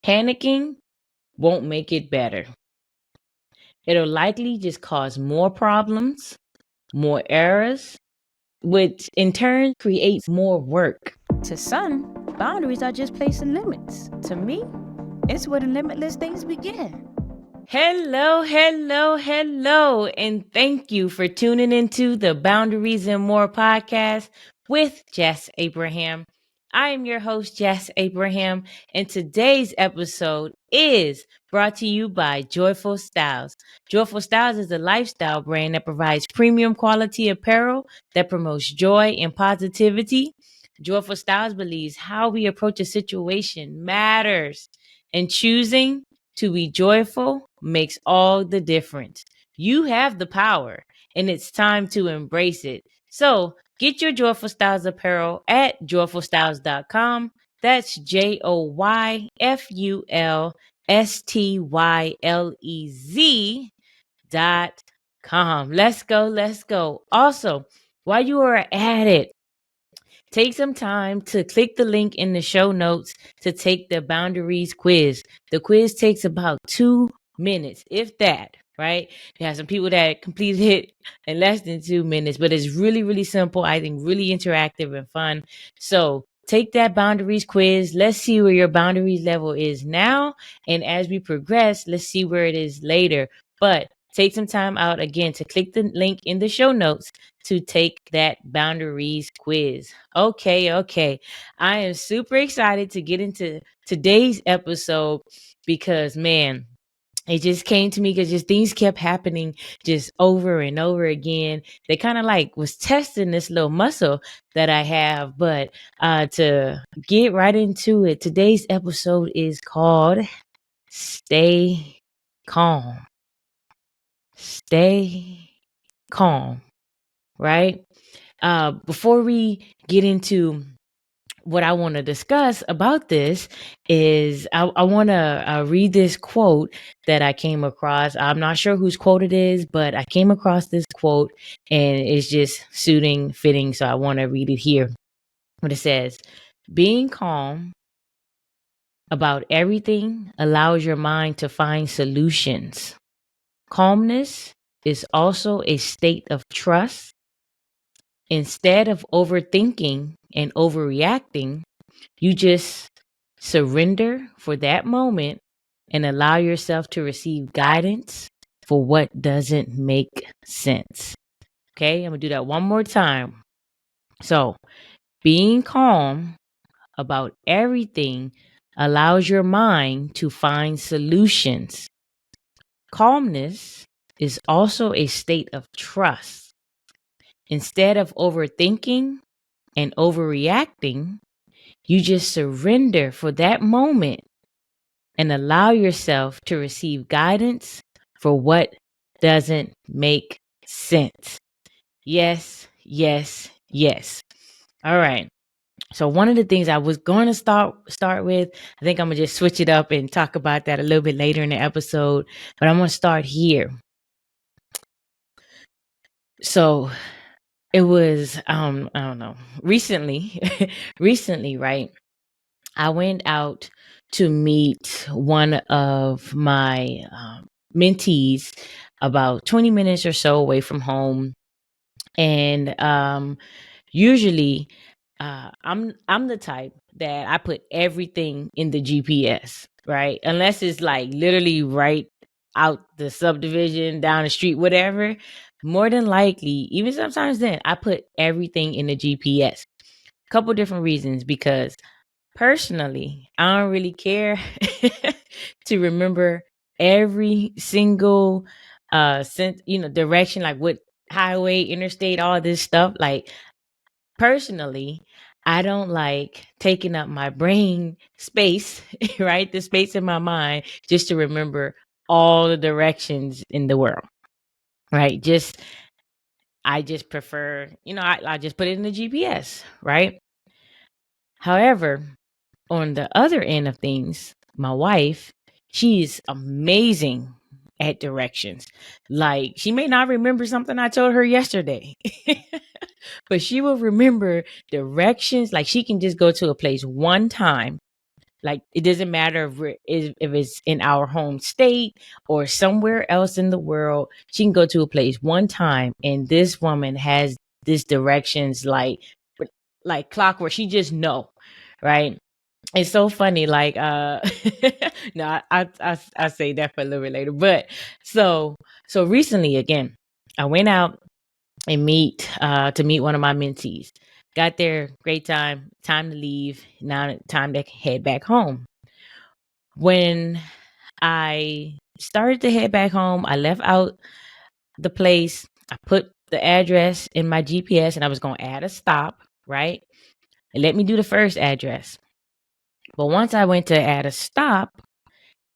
Panicking won't make it better. It'll likely just cause more problems, more errors, which in turn creates more work. To some, boundaries are just placing limits. To me, it's where the limitless things begin. Hello, hello, hello, and thank you for tuning into the Boundaries and More podcast with Jess Abraham. I am your host, Jess Abraham, and today's episode is brought to you by Joyful Styles. Joyful Styles is a lifestyle brand that provides premium quality apparel that promotes joy and positivity. Joyful Styles believes how we approach a situation matters, and choosing to be joyful makes all the difference. You have the power, and it's time to embrace it. So get your Joyful Styles apparel at joyfulstyles.com. That's JoyfulStylez.com. Let's go, let's go. Also, while you are at it, take some time to click the link in the show notes to take the boundaries quiz. The quiz takes about 2 minutes, if that, right? You have some people that completed it in less than 2 minutes, but it's really, really simple. I think really interactive and fun. So take that boundaries quiz. Let's see where your boundaries level is now. And as we progress, let's see where it is later. But take some time out again to click the link in the show notes to take that boundaries quiz. Okay. I am super excited to get into today's episode because, man, it just came to me because just things kept happening just over and over again. They kind of like was testing this little muscle that I have. But to get right into it, today's episode is called Stay Calm. Stay calm, right? Before we get into what I want to discuss about this is I want to read this quote that I came across. I'm not sure whose quote it is, but I came across this quote and it's just fitting. So I want to read it here. What it says, being calm about everything allows your mind to find solutions. Calmness is also a state of trust. Instead of overthinking and overreacting, you just surrender for that moment and allow yourself to receive guidance for what doesn't make sense. Okay, I'm gonna do that one more time. So, being calm about everything allows your mind to find solutions. Calmness is also a state of trust. Instead of overthinking and overreacting, you just surrender for that moment and allow yourself to receive guidance for what doesn't make sense. Yes. All right. So one of the things I was going to start with, I think I'm going to just switch it up and talk about that a little bit later in the episode, but I'm going to start here. So it was I don't know, recently, right? I went out to meet one of my mentees about 20 minutes or so away from home. And usually I'm the type that I put everything in the GPS, right? Unless it's like literally right out the subdivision, down the street, whatever. More than likely, even sometimes then, I put everything in the GPS. Couple different reasons, because personally, I don't really care to remember every single direction, like what highway, interstate, all this stuff. Like personally, I don't like taking up my brain space, right? The space in my mind just to remember all the directions in the world. Right? I just prefer, I just put it in the GPS, right? However, on the other end of things, my wife, she's amazing at directions. Like, she may not remember something I told her yesterday, but she will remember directions. Like, she can just go to a place one time Like, it doesn't matter if it's in our home state or somewhere else in the world. She can go to a place one time, and this woman has this directions like clockwork. She just know, right? It's so funny. Like, no, I say that for a little bit later. But so so recently again, I went out and meet one of my mentees. Got there, great time. Time to leave. Now time to head back home. When I started to head back home, I left out the place. I put the address in my GPS, and I was going to add a stop, right? And let me do the first address. But once I went to add a stop,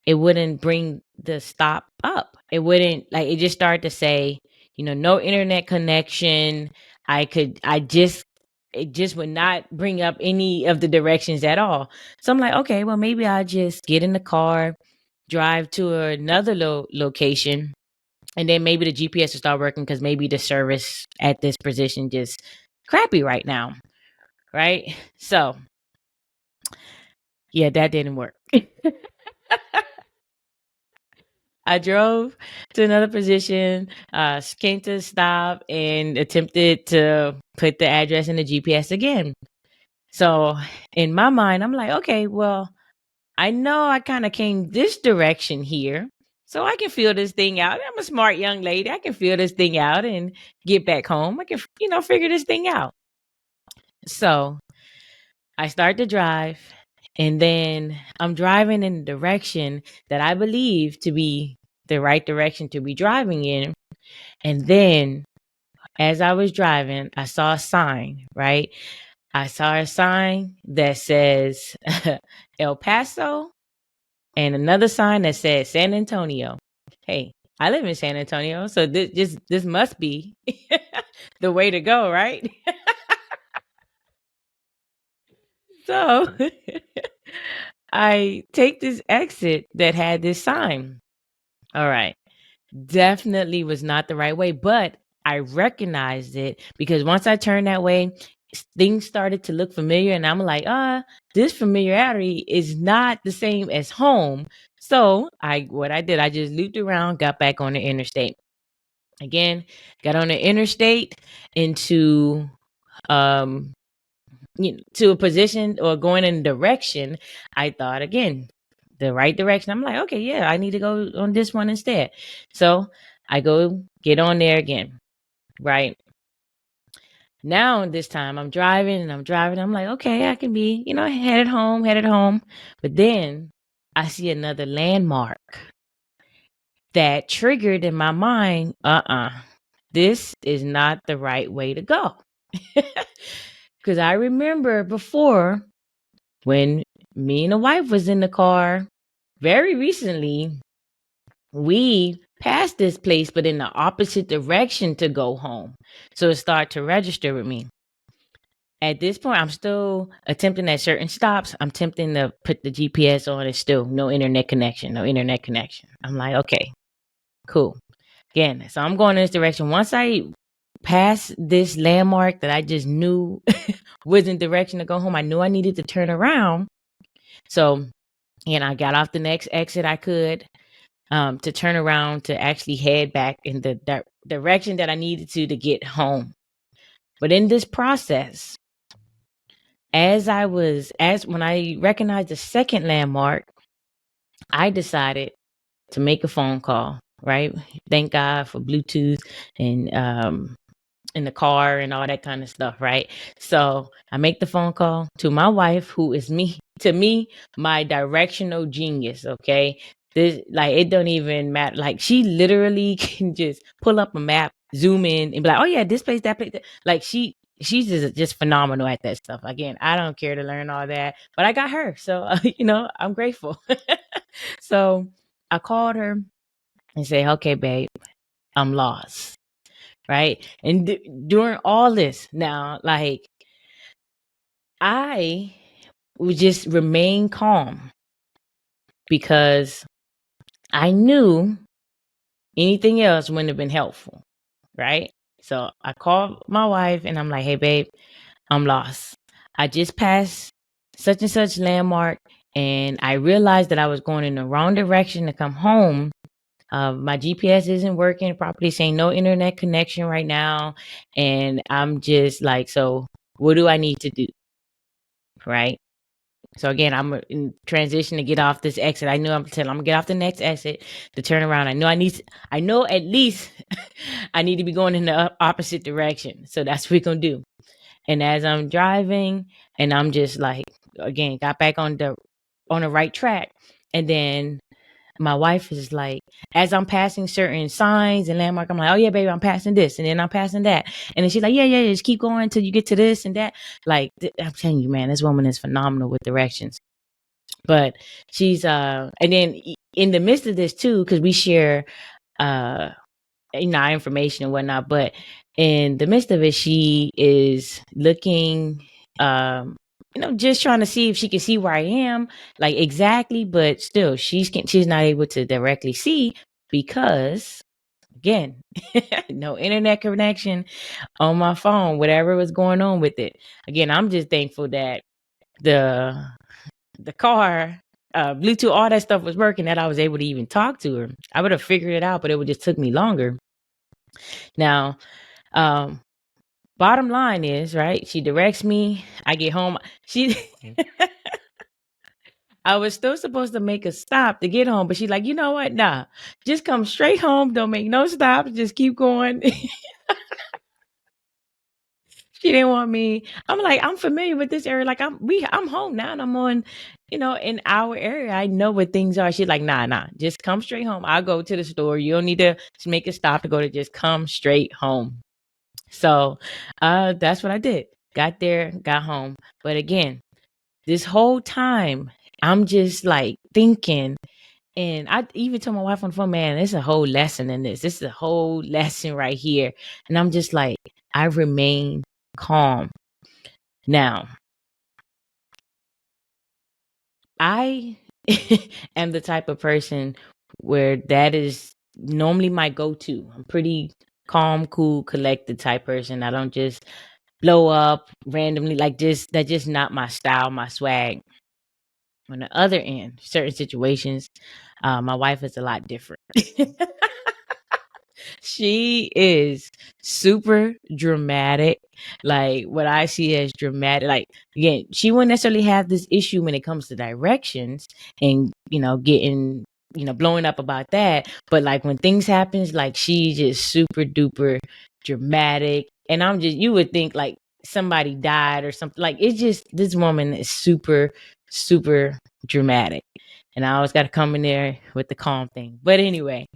it wouldn't bring the stop up. It wouldn't, like, it just started to say, no internet connection. It just would not bring up any of the directions at all. So I'm like, okay, well, maybe I'll just get in the car, drive to another location, and then maybe the GPS will start working, because maybe the service at this position just crappy right now. Right. So yeah, that didn't work. I drove to another position, came to a stop, and attempted to put the address in the GPS again. So in my mind, I'm like, okay, well, I know I kind of came this direction here, so I can feel this thing out. I'm a smart young lady. I can feel this thing out and get back home. I can, figure this thing out. So I start to drive, and then I'm driving in the direction that I believe to be the right direction to be driving in. And then as I was driving, I saw a sign, right? I saw a sign that says El Paso, and another sign that said San Antonio. Hey, I live in San Antonio, so this must be the way to go, right? So I take this exit that had this sign. All right. Definitely was not the right way, but I recognized it because once I turned that way, things started to look familiar, and I'm like, this familiarity is not the same as home. So what I did, I just looped around, got back on the interstate. Again, got on the interstate into um to a position or going in a direction. I thought again, the right direction. I'm like, okay, yeah, I need to go on this one instead. So I go get on there again. Right now, this time I'm driving and I'm driving. I'm like, okay, I can be, headed home. But then I see another landmark that triggered in my mind, this is not the right way to go. Because I remember before, when me and the wife was in the car very recently, we passed this place, but in the opposite direction to go home. So it started to register with me. At this point, I'm still attempting at certain stops. I'm attempting to put the GPS on. It's still no internet connection. I'm like, okay, cool. Again, so I'm going in this direction. Once I pass this landmark that I just knew was in direction to go home, I knew I needed to turn around. So, I got off the next exit I could, to turn around to actually head back in the direction that I needed to get home. But in this process, when I recognized the second landmark, I decided to make a phone call, right? Thank God for Bluetooth and in the car and all that kind of stuff, right? So I make the phone call to my wife, who is to me, my directional genius. Okay. This, like, it don't even matter. Like, she literally can just pull up a map, zoom in, and be like, oh yeah, this place, that place. Like, she's just phenomenal at that stuff. Again, I don't care to learn all that, but I got her. So, I'm grateful. So I called her and say, okay, babe, I'm lost. Right. And during all this now, like, I would just remain calm because I knew anything else wouldn't have been helpful. Right. So I called my wife and I'm like, hey, babe, I'm lost. I just passed such and such landmark, and I realized that I was going in the wrong direction to come home. My GPS isn't working properly, saying no internet connection right now. And I'm just like, so what do I need to do? Right. So again, I'm in transition to get off this exit. I know I'm gonna get off the next exit to turn around. I know at least I need to be going in the opposite direction. So that's what we're gonna do. And as I'm driving, and I'm just like, again, got back on the right track. And then my wife is like, as I'm passing certain signs and landmark, I'm like, oh yeah, baby, I'm passing this, and then I'm passing that, and then she's like, yeah, just keep going until you get to this and that. Like, I'm telling you, man, this woman is phenomenal with directions. But she's and then in the midst of this too, because we share our information and whatnot, but in the midst of it, she is looking, just trying to see if she can see where I am, like exactly, but still she's not able to directly see because, again, no internet connection on my phone, whatever was going on with it. Again, I'm just thankful that the car, Bluetooth, all that stuff was working, that I was able to even talk to her. I would have figured it out, but it would just took me longer. Now, bottom line is, right, she directs me. I get home. I was still supposed to make a stop to get home, but she's like, you know what? Nah, just come straight home. Don't make no stops. Just keep going. She didn't want me. I'm like, I'm familiar with this area. Like I'm home now, and I'm on, in our area. I know what things are. She's like, nah, just come straight home. I'll go to the store. You don't need to make a stop to go, to just come straight home. So, that's what I did. Got there, got home. But again, this whole time, I'm just like thinking, and I even told my wife on the phone, man, there's a whole lesson in this. This is a whole lesson right here. And I'm just like, I remain calm. Now, I am the type of person where that is normally my go-to. I'm pretty calm, cool, collected type person. I don't just blow up randomly, like that's just not my style, my swag. On the other end, certain situations, my wife is a lot different. She is super dramatic. Like, what I see as dramatic, like, again, she wouldn't necessarily have this issue when it comes to directions and, getting, blowing up about that. But like when things happens, like she just super duper dramatic. And you would think like somebody died or something. Like, it's just, this woman is super, super dramatic. And I always got to come in there with the calm thing. But anyway,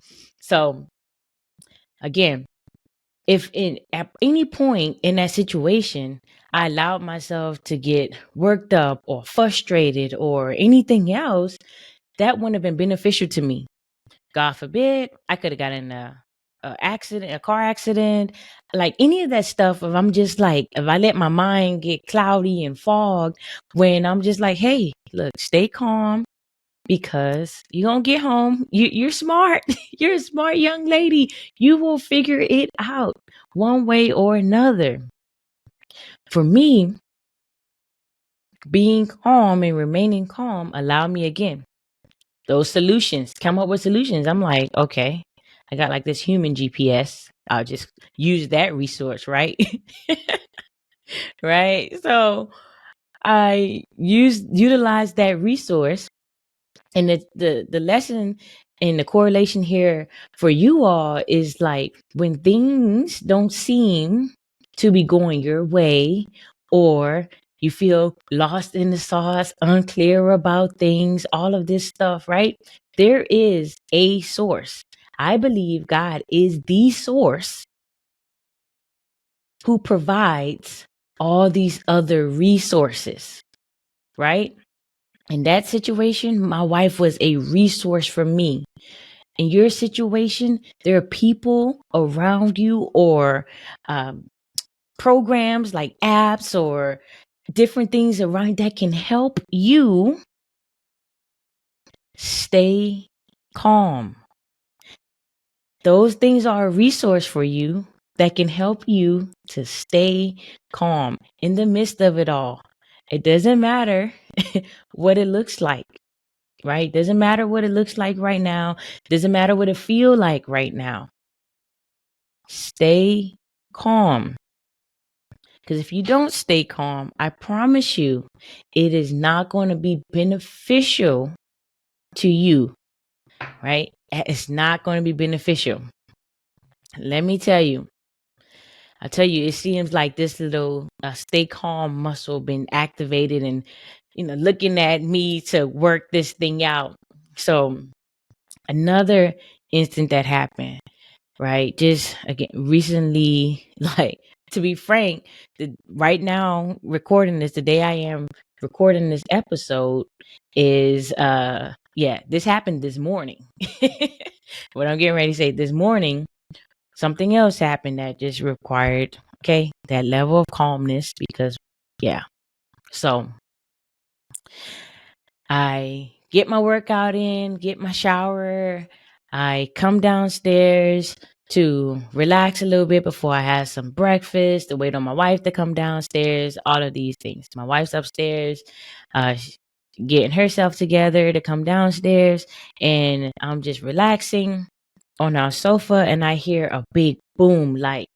so again, if at any point in that situation I allowed myself to get worked up or frustrated or anything else, that wouldn't have been beneficial to me. God forbid, I could have gotten a car accident, like any of that stuff. If I let my mind get cloudy and fogged, when I'm just like, hey, look, stay calm, because you're gonna get home. You're smart. You're a smart young lady. You will figure it out one way or another. For me, being calm and remaining calm allowed me, again, those solutions, come up with solutions. I'm like, okay, I got like this human GPS. I'll just use that resource, right? Right. So I utilize that resource. And the lesson and the correlation here for you all is like, when things don't seem to be going your way, or you feel lost in the sauce, unclear about things, all of this stuff, right? There is a source. I believe God is the source who provides all these other resources, right? In that situation, my wife was a resource for me. In your situation, there are people around you, or programs like apps or different things around that can help you stay calm. Those things are a resource for you that can help you to stay calm in the midst of it all. It doesn't matter what it looks like, right? Doesn't matter what it looks like right now. Doesn't matter what it feel like right now. Stay calm. Because if you don't stay calm, I promise you, it is not going to be beneficial to you, right? It's not going to be beneficial. Let me tell you. I tell you, it seems like this little stay calm muscle been activated and, looking at me to work this thing out. So another instant that happened, right? Just again, recently, like to be frank, right now recording this, the day I am recording this episode is, yeah, this happened this morning. What I'm getting ready to say this morning, something else happened that just required, okay, that level of calmness because, yeah. So I get my workout in, get my shower. I come downstairs to relax a little bit before I have some breakfast, to wait on my wife to come downstairs, all of these things. My wife's upstairs, getting herself together to come downstairs, and I'm just relaxing on our sofa, and I hear a big boom, like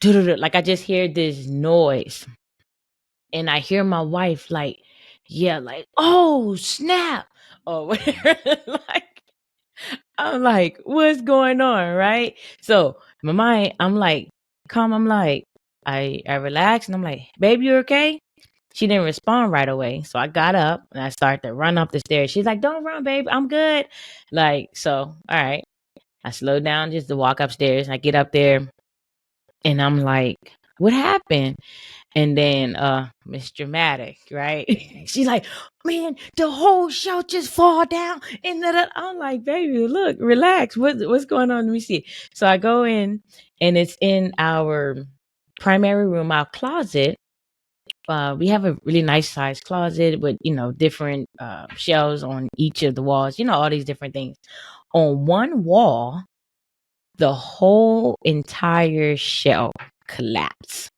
I just hear this noise, and I hear my wife like, yeah, like, oh snap, or whatever. Like, I'm like, what's going on, right? So my mind, I'm like, calm. I'm like, I relax, and I'm like, babe, you okay? She didn't respond right away, so I got up and I started to run up the stairs. She's like, don't run, babe, I'm good. Like, so, all right. I slowed down just to walk upstairs. I get up there and I'm like, what happened? And then Miss Dramatic, right? She's like, man, the whole show just fall down. And I'm like, baby, look, relax. What's going on? Let me see. So I go in, and it's in our primary room, our closet. We have a really nice sized closet with, different shelves on each of the walls, all these different things. On one wall, the whole entire shelf collapsed.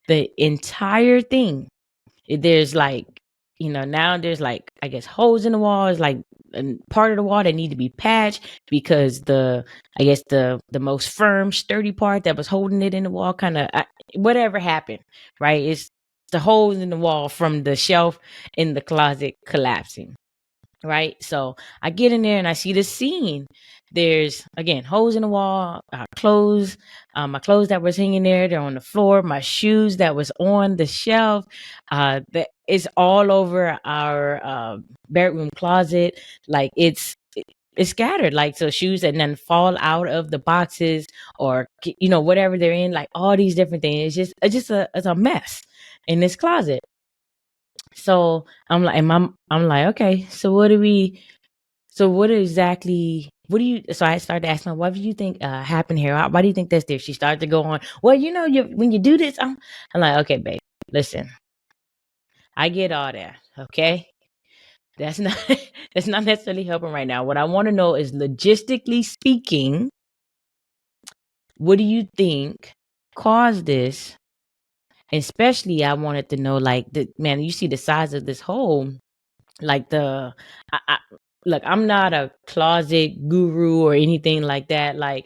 The entire thing. There's like, now there's like, I guess, holes in the walls, like part of the wall that need to be patched because I guess the most firm, sturdy part that was holding it in the wall kind of, whatever happened, right? It's the holes in the wall from the shelf in the closet collapsing. Right. So I get in there and I see the scene. There's, again, holes in the wall, clothes, my clothes that was hanging there, they're on the floor, my shoes that was on the shelf, that is all over our bedroom closet. Like it's scattered, like, so shoes that then fall out of the boxes or, whatever they're in, like all these different things. It's a mess in this closet. So I'm like, okay, so what do you, so I started asking her, what do you think happened here? Why do you think that's there? She started to go on, well, when you do this, I'm like, okay, babe, listen, I get all that. Okay. That's not, that's not necessarily helping right now. What I want to know is, logistically speaking, what do you think caused this? Especially, I wanted to know, like, man, you see the size of this hole. Like look, I'm not a closet guru or anything like that. Like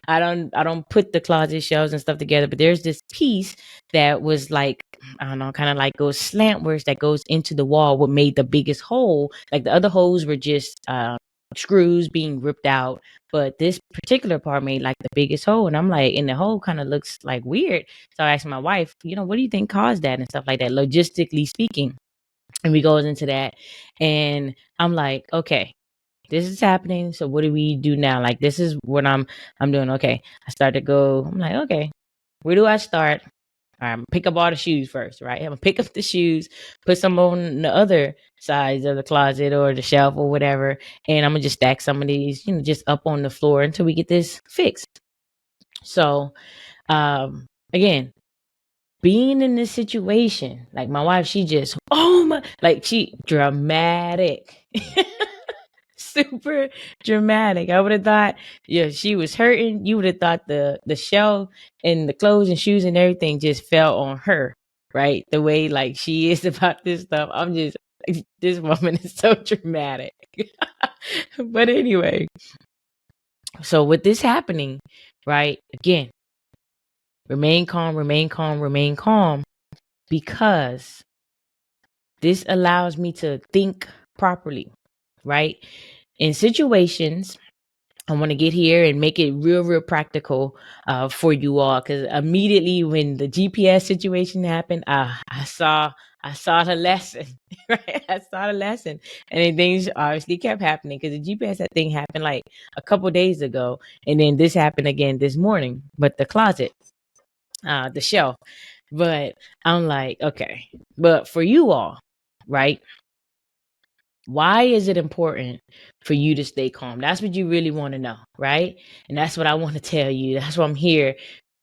I don't put the closet shelves and stuff together, but there's this piece that was like, I don't know, kind of like goes slantwards, that goes into the wall, what made the biggest hole. Like the other holes were just screws being ripped out, but this particular part made like the biggest hole. And I'm like, and the hole kind of looks like weird. So I asked my wife, what do you think caused that and stuff like that, logistically speaking? And we goes into that, and I'm like, okay, this is happening. So what do we do now? Like, this is what I'm doing. Okay. I start to go, I'm like, okay, where do I start? All right, pick up all the shoes first, right? I'm gonna pick up the shoes, put some on the other sides of the closet or the shelf or whatever, and I'm gonna just stack some of these, just up on the floor until we get this fixed. So, again, being in this situation, like my wife, she just, oh my, like she dramatic, super dramatic. I would have thought, yeah, she was hurting. You would have thought the shelf and the clothes and shoes and everything just fell on her, right? The way like she is about this stuff. I'm just this woman is so dramatic. But anyway, so with this happening, right? Again, remain calm, remain calm, remain calm, because this allows me to think properly, right? In situations, I want to get here and make it real practical for you all, because immediately when the GPS situation happened, I saw the lesson, right? I saw the lesson, and then things obviously kept happening because the GPS thing happened like a couple days ago, and then this happened again this morning. But the closet, the shelf, but I'm like, okay, but for you all, right? Why is it important for you to stay calm? That's what you really want to know, right? And that's what I want to tell you. That's why I'm here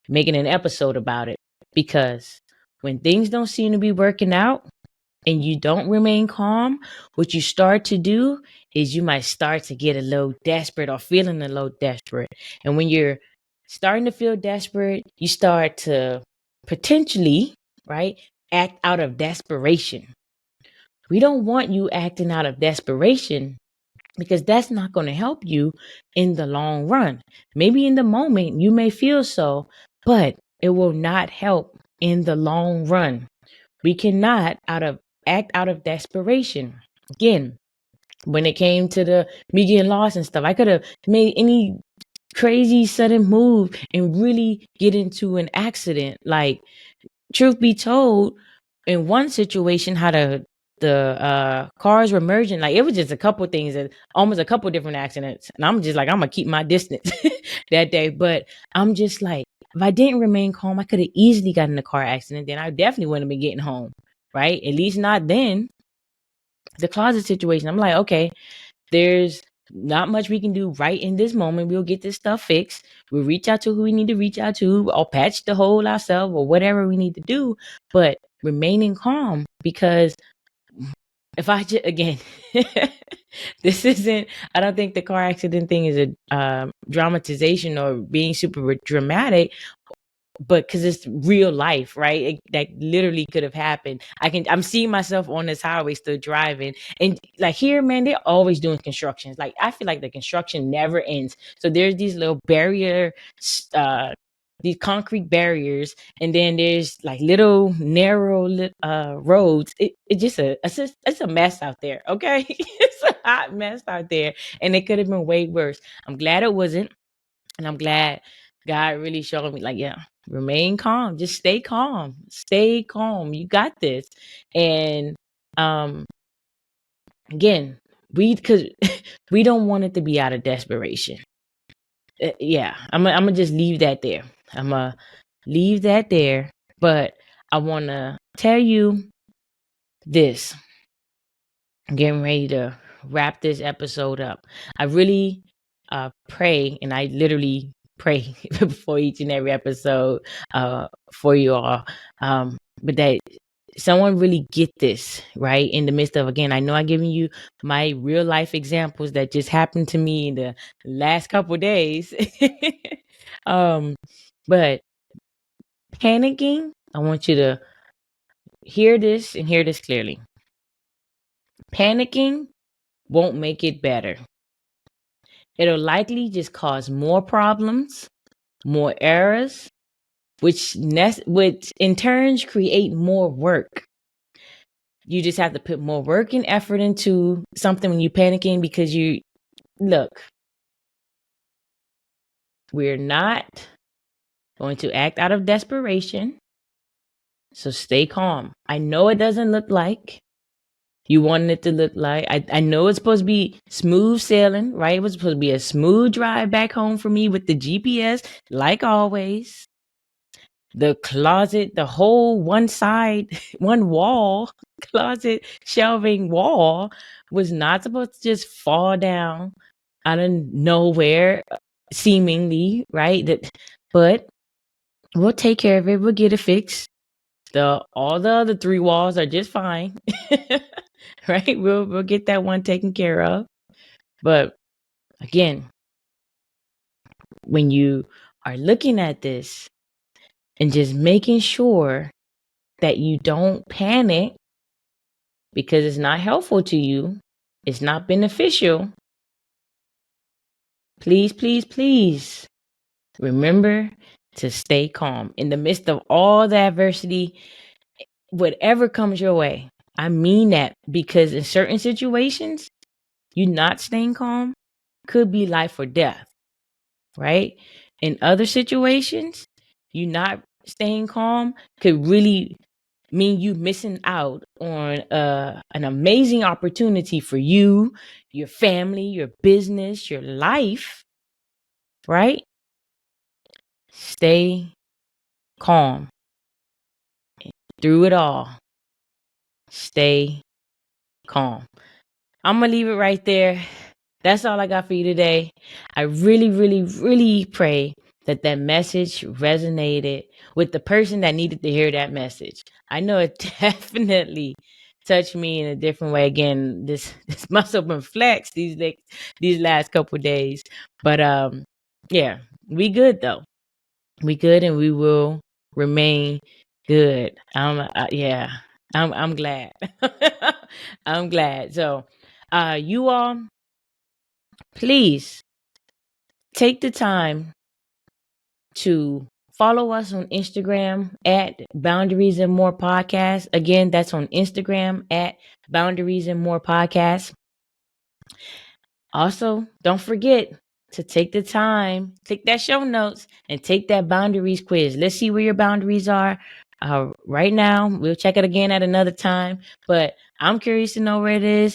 making an episode about it. Because when things don't seem to be working out and you don't remain calm, what you start to do is you might start to get a little desperate or feeling a little desperate. And when you're starting to feel desperate, you start to potentially, right, act out of desperation. We don't want you acting out of desperation, because that's not going to help you in the long run. Maybe in the moment you may feel so, but it will not help in the long run. We cannot act out of desperation. Again, when it came to the me getting lost and stuff, I could have made any crazy sudden move and really get into an accident. Like, truth be told, in one situation, how the cars were merging, like it was just a couple things, and almost a couple different accidents, and I'm just like, I'm gonna keep my distance that day. But I'm just like, if I didn't remain calm, I could have easily gotten in a car accident. Then I definitely wouldn't have been getting home, right? At least not then. The closet situation, I'm like, okay, there's not much we can do right in this moment. We'll get this stuff fixed. We'll reach out to who we need to reach out to, or patch the hole ourselves, or whatever we need to do. But remaining calm, because if I just, again, this isn't, I don't think the car accident thing is a dramatization or being super dramatic, but because it's real life, right? That literally could have happened. I'm seeing myself on this highway still driving, and like here, man, they're always doing constructions. Like, I feel like the construction never ends. So there's these little uh these concrete barriers, and then there's like little narrow roads. It's a mess out there, okay? It's a hot mess out there, and it could have been way worse. I'm glad it wasn't, and I'm glad God really showed me, like, yeah, remain calm. Just stay calm. Stay calm. You got this. And um again, because we don't want it to be out of desperation. Yeah, I'm gonna just leave that there. I'm gonna leave that there. But I want to tell you this. I'm getting ready to wrap this episode up. I really pray, and I literally pray before each and every episode for you all. But that someone really get this, right? In the midst of, again, I know I'm giving you my real life examples that just happened to me in the last couple days. um, but panicking, I want you to hear this and hear this clearly. Panicking won't make it better. It'll likely just cause more problems, more errors, which in turn create more work. You just have to put more work and effort into something when you're panicking, because we're not going to act out of desperation. So stay calm. I know it doesn't look like you wanted it to look like. I know it's supposed to be smooth sailing, right? It was supposed to be a smooth drive back home for me with the GPS, like always. The closet, the whole one side, one wall, closet shelving wall was not supposed to just fall down out of nowhere, seemingly, right? But we'll take care of it. We'll get it fixed. All the other three walls are just fine. Right? We'll get that one taken care of. But again, when you are looking at this and just making sure that you don't panic because it's not helpful to you. It's not beneficial. Please, please, please remember to stay calm in the midst of all the adversity, whatever comes your way. I mean that, because in certain situations, you not staying calm could be life or death, right? In other situations, you not staying calm could really mean you missing out on an amazing opportunity for you, your family, your business, your life, right? Stay calm through it all. Stay calm. I'm going to leave it right there. That's all I got for you today. I really, really, really pray that that message resonated with the person that needed to hear that message. I know it definitely touched me in a different way. Again, this must have been flexed these last couple of days. But yeah, we good though. We good, and we will remain good. Yeah, I'm glad. I'm glad. So, you all, please take the time to follow us on Instagram at Boundaries and More Podcast. Again, that's on Instagram at Boundaries and More Podcast. Also, don't forget to take the time, take that show notes, and take that boundaries quiz. Let's see where your boundaries are right now. We'll check it again at another time, but I'm curious to know where it is.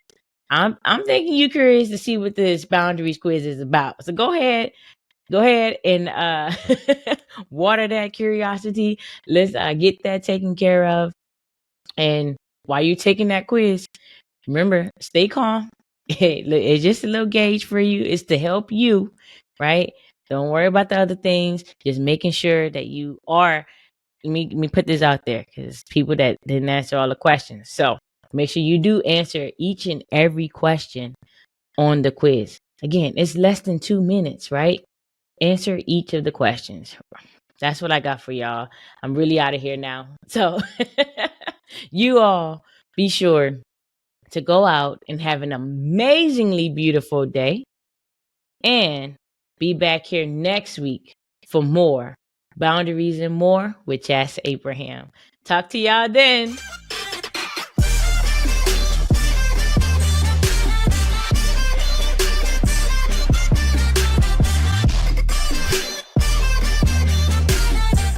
I'm thinking you curious to see what this boundaries quiz is about. So go ahead and water that curiosity. Let's get that taken care of. And while you're taking that quiz, remember, stay calm. It's just a little gauge for you. It's to help you, right? Don't worry about the other things. Just making sure that you are. Let me put this out there, because people that didn't answer all the questions. So make sure you do answer each and every question on the quiz. Again, it's less than 2 minutes, right? Answer each of the questions. That's what I got for y'all. I'm really out of here now. So you all be sure to go out and have an amazingly beautiful day, and be back here next week for more Boundaries and More with Chas Abraham. Talk to y'all then.